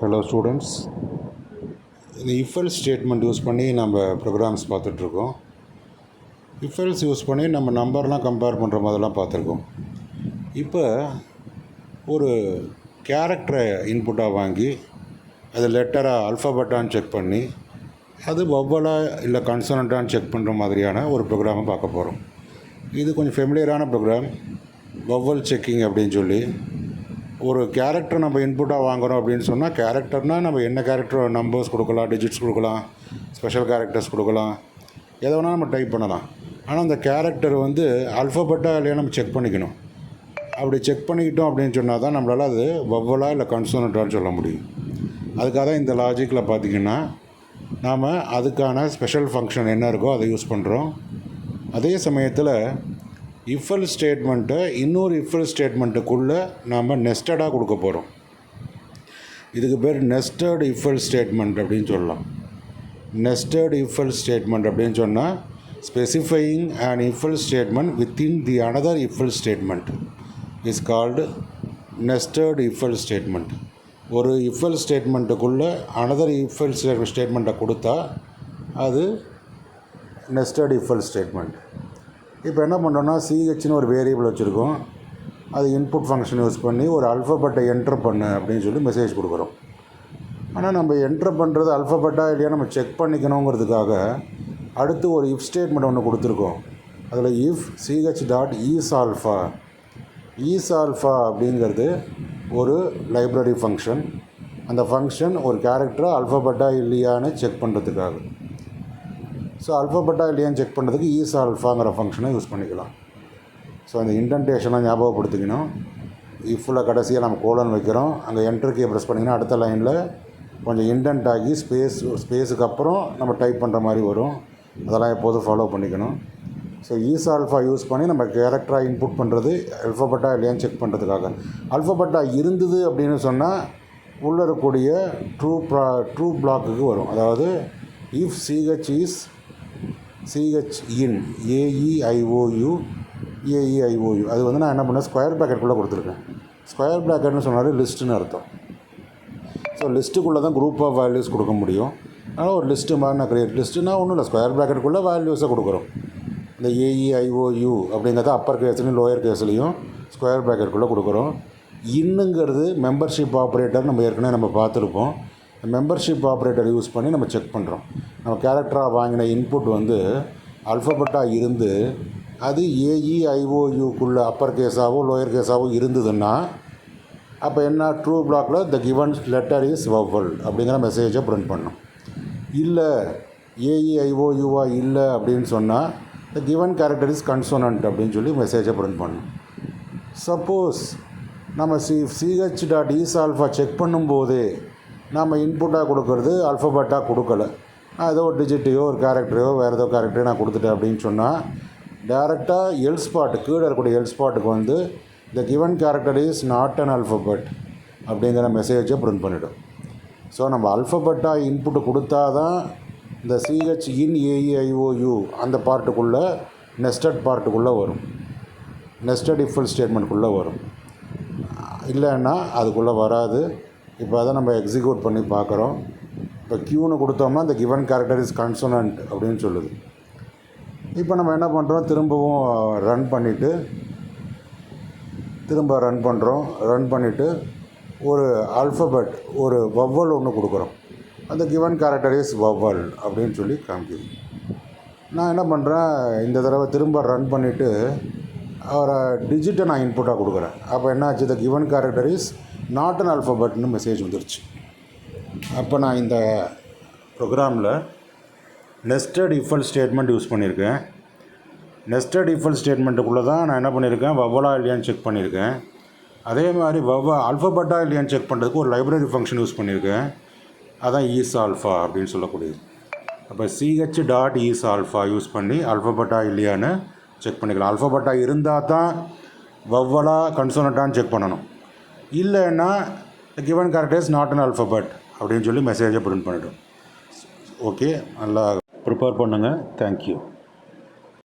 Hello students, இந்த if else statement use பண்ணி நம்ம ப்ரோக்ராம்ஸ் பார்த்துட்ருக்கோம். இஃப்எல்ஸ் யூஸ் பண்ணி நம்ம நம்பர்லாம் கம்பேர் பண்ணுற மாதிரிலாம் பார்த்துருக்கோம். இப்போ ஒரு கேரக்டரை இன்புட்டாக வாங்கி அது லெட்டராக அல்ஃபாபெட்டான்னு செக் பண்ணி அது வவ்வலாக இல்லை கன்சனண்ட்டான்னு செக் பண்ணுற மாதிரியான ஒரு ப்ரோக்ராமை பார்க்க போகிறோம். இது கொஞ்சம் ஃபெமிலியரான ப்ரோக்ராம். வவ்வல் செக்கிங் அப்படின்னு சொல்லி ஒரு கேரக்டர் நம்ம இன்புட்டாக வாங்குகிறோம் அப்படின்னு சொன்னால், கேரக்டர்னால் நம்ம என்ன கேரக்டர் நம்பர்ஸ் கொடுக்கலாம், டிஜிட்ஸ் கொடுக்கலாம், ஸ்பெஷல் கேரக்டர்ஸ் கொடுக்கலாம், எதை வேணால் நம்ம டைப் பண்ணலாம். ஆனால் அந்த கேரக்டர் அல்ஃபாபெட்டாக இல்லையா நம்ம செக் பண்ணிக்கணும். அப்படி செக் பண்ணிக்கிட்டோம் அப்படின்னு சொன்னால் தான் நம்மளால் அது வவ்வலாக இல்லை கன்சோனண்ட்டான்னு சொல்ல முடியும். அதுக்காக தான் இந்த லாஜிக்கில் பார்த்திங்கன்னா நாம் அதுக்கான ஸ்பெஷல் ஃபங்க்ஷன் என்ன இருக்கோ அதை யூஸ் பண்ணுறோம். அதே சமயத்தில் இஃப்எல் ஸ்டேட்மெண்ட்டை இன்னொரு இஃப்எல் ஸ்டேட்மெண்ட்டுக்குள்ளே நாம் நெஸ்டடாக கொடுக்க போகிறோம். இதுக்கு பேர் நெஸ்டட் இஃப்எல் ஸ்டேட்மெண்ட் அப்படின்னு சொல்லலாம். நெஸ்டட் இஃப்எல் ஸ்டேட்மெண்ட் அப்படின்னு சொன்னால் specifying and if else statement within the another if else statement is called nested if else statement. ஒரு இஃப்எல் ஸ்டேட்மெண்ட்டுக்குள்ளே அனதர் இஃப்எல் ஸ்டேட்மெண்ட்டை கொடுத்தா அது நெஸ்டட் இஃப்எல் ஸ்டேட்மெண்ட். இப்போ என்ன பண்ணுறோன்னா, சிஹெச்னு ஒரு வேரியபிள் வச்சுருக்கோம். அது இன்புட் ஃபங்க்ஷன் யூஸ் பண்ணி ஒரு அல்ஃபாபெட்டை என்ட்ரு பண்ணு அப்படின்னு சொல்லி மெசேஜ் கொடுக்குறோம். ஆனால் நம்ம என்ட்ரு பண்ணுறது அல்ஃபாபெட்டாக இல்லையா நம்ம செக் பண்ணிக்கணுங்கிறதுக்காக அடுத்து ஒரு இஃப் ஸ்டேட்மெண்ட் ஒன்று கொடுத்துருக்கோம். அதில் if ch dot is alpha. Is alpha அப்படிங்கிறது ஒரு லைப்ரரி ஃபங்க்ஷன். அந்த ஃபங்க்ஷன் ஒரு கேரக்டரை அல்ஃபாபெட்டாக இல்லையான்னு செக் பண்ணுறதுக்காக. ஸோ அல்ஃபாபெட்டாக இல்லையான்னு செக் பண்ணுறதுக்கு ஈஸ் ஆல்ஃபாங்கிற ஃபங்க்ஷனை யூஸ் பண்ணிக்கலாம். ஸோ அந்த இன்டென்டேஷனாக ஞாபகப்படுத்திக்கணும். இஃப்பில் கடைசியாக நம்ம கோலன் வைக்கிறோம். அங்கே என்டர் கீயை ப்ரெஸ் பண்ணிங்கன்னா அடுத்த லைனில் கொஞ்சம் இன்டென்ட் ஆகி ஸ்பேஸுக்கு அப்புறம் நம்ம டைப் பண்ணுற மாதிரி வரும். அதெல்லாம் எப்போதும் ஃபாலோ பண்ணிக்கணும். ஸோ ஈஸ் ஆல்ஃபா யூஸ் பண்ணி நம்ம கேரக்டராக இன்புட் பண்ணுறது அல்ஃபாபெட்டாக இல்லையான்னு செக் பண்ணுறதுக்காக. அல்ஃபாபெட்டாக இருந்தது அப்படின்னு சொன்னால் உள்ளே இருக்கக்கூடிய ட்ரூ பிளாக்குக்கு வரும். அதாவது if CH is CH in AEIOU அது நான் என்ன பண்ணேன், ஸ்கொயர் ப்ராக்கெட்டுக்குள்ளே கொடுத்துருக்கேன். ஸ்கொயர் ப்ராக்கெட்னு சொன்னாலே லிஸ்ட்டுன்னு அர்த்தம். ஸோ லிஸ்ட்டுக்குள்ளே தான் குரூப் ஆஃப் வேல்யூஸ் கொடுக்க முடியும். அதனால் ஒரு லிஸ்ட்டு மாதிரி நான் கிரியேட் லிஸ்ட்டுனா ஒன்றும் இல்லை, ஸ்கொயர் ப்ராக்கெட்டுக்குள்ளே வேல்யூஸை கொடுக்குறோம். இந்த ஏஇஐஓயு அப்படிங்கிறத அப்பர் கேஸ்லையும் லோயர் கேஸ்லையும் ஸ்கொயர் ப்ராக்கெட்டுக்குள்ளே கொடுக்குறோம். இன்னுங்கிறது மெம்பர்ஷிப் ஆப்ரேட்டர் நம்ம ஏற்கனவே பார்த்துருப்போம். மெம்பர்ஷிப் ஆப்ரேட்டர் யூஸ் பண்ணி நம்ம செக் பண்ணுறோம். நம்ம கேரக்டராக வாங்கின இன்புட் அல்ஃபாபெட்டாக இருந்து அது ஏஇஐஓயுக்குள்ளே அப்பர் கேஸாகவோ லோயர் கேஸாகவோ இருந்ததுன்னா அப்போ என்ன, ட்ரூ பிளாக்கில் the given letter is vowel அப்படிங்கிற மெசேஜை பிரிண்ட் பண்ணணும். இல்லை ஏஇஐஓயுவாக இல்லை அப்படின்னு சொன்னால் the given character is consonant அப்படின்னு சொல்லி மெசேஜை பிரிண்ட் பண்ணணும். சப்போஸ் நம்ம ch dot is alpha check பண்ணும்போதே நாம் இன்புட்டாக கொடுக்கறது அல்ஃபாபெட்டாக கொடுக்கல, ஏதோ ஒரு டிஜிட்டையோ ஒரு கேரக்டரையோ வேறு ஏதோ கேரக்டரையோ நான் கொடுத்துட்டேன் அப்படின்னு சொன்னால் டேரெக்டாக எல் ஸ்பாட் கீழே இருக்கக்கூடிய எல் ஸ்பாட்டுக்கு த given character is not an alphabet அப்படிங்கிற மெசேஜை பிரிண்ட் பண்ணிவிடும். ஸோ நம்ம அல்ஃபாபெட்டாக இன்புட்டு கொடுத்தா தான் இந்த சிஹெச் இன் ஏஇஐஓயு அந்த பார்ட்டுக்குள்ளே நெஸ்டட் பார்ட்டுக்குள்ளே வரும், நெஸ்டட் இஃப்எல் ஸ்டேட்மெண்ட்டுக்குள்ளே வரும். இல்லைன்னா அதுக்குள்ளே வராது. இப்போ அதை நம்ம எக்ஸிக்யூட் பண்ணி பார்க்குறோம். இப்போ க்யூன்னு கொடுத்தோம்னா இந்த கிவன் கேரக்டர் இஸ் கன்சோனண்ட் அப்படின்னு சொல்லுது. இப்போ நம்ம என்ன பண்ணுறோம், திரும்பவும் ரன் பண்ணிவிட்டு ரன் பண்ணிவிட்டு ஒரு அல்ஃபாபெட் ஒரு வவ்வல் ஒன்று கொடுக்குறோம். அந்த கிவன் கேரக்டர் இஸ் வவ்வல் அப்படின்னு சொல்லி காமிக்குது. நான் என்ன பண்ணுறேன், இந்த தடவை திரும்ப ரன் பண்ணிவிட்டு ஒரு டிஜிட்டை நான் இன்புட்டாக கொடுக்குறேன். அப்போ என்ன ஆச்சு, the given character is not an அல்ஃபாபெட்னு மெசேஜ் வந்துருச்சு. அப்போ நான் இந்த ப்ரோக்ராமில் நெஸ்டட் இஃப்எல் ஸ்டேட்மெண்ட் யூஸ் பண்ணியிருக்கேன். நெஸ்டட் இஃப்எல் ஸ்டேட்மெண்ட்டுக்குள்ளே தான் நான் என்ன பண்ணியிருக்கேன், வவ்வலாக இல்லையான்னு செக் பண்ணியிருக்கேன். அதே மாதிரி அல்ஃபாபெட்டாக இல்லையான்னு செக் பண்ணுறதுக்கு ஒரு லைப்ரரி ஃபங்க்ஷன் யூஸ் பண்ணியிருக்கேன். அதான் ஈஸ் ஆல்ஃபா அப்படின்னு சொல்லக்கூடியது. அப்போ CH dot is alpha use பண்ணி அல்ஃபாபெட்டாக இல்லையான்னு செக் பண்ணிக்கலாம். அல்ஃபாபெட்டாக இருந்தால் தான் வவ்வலாக கன்சோனண்ட்டான்னு செக் பண்ணணும். இல்லைன்னா given character is not an alphabet அப்படின்னு சொல்லி மெசேஜை பிரிண்ட் பண்ணிவிடும். ஓகே, நல்லா ப்ரிப்பேர் பண்ணுங்கள். தேங்க்யூ.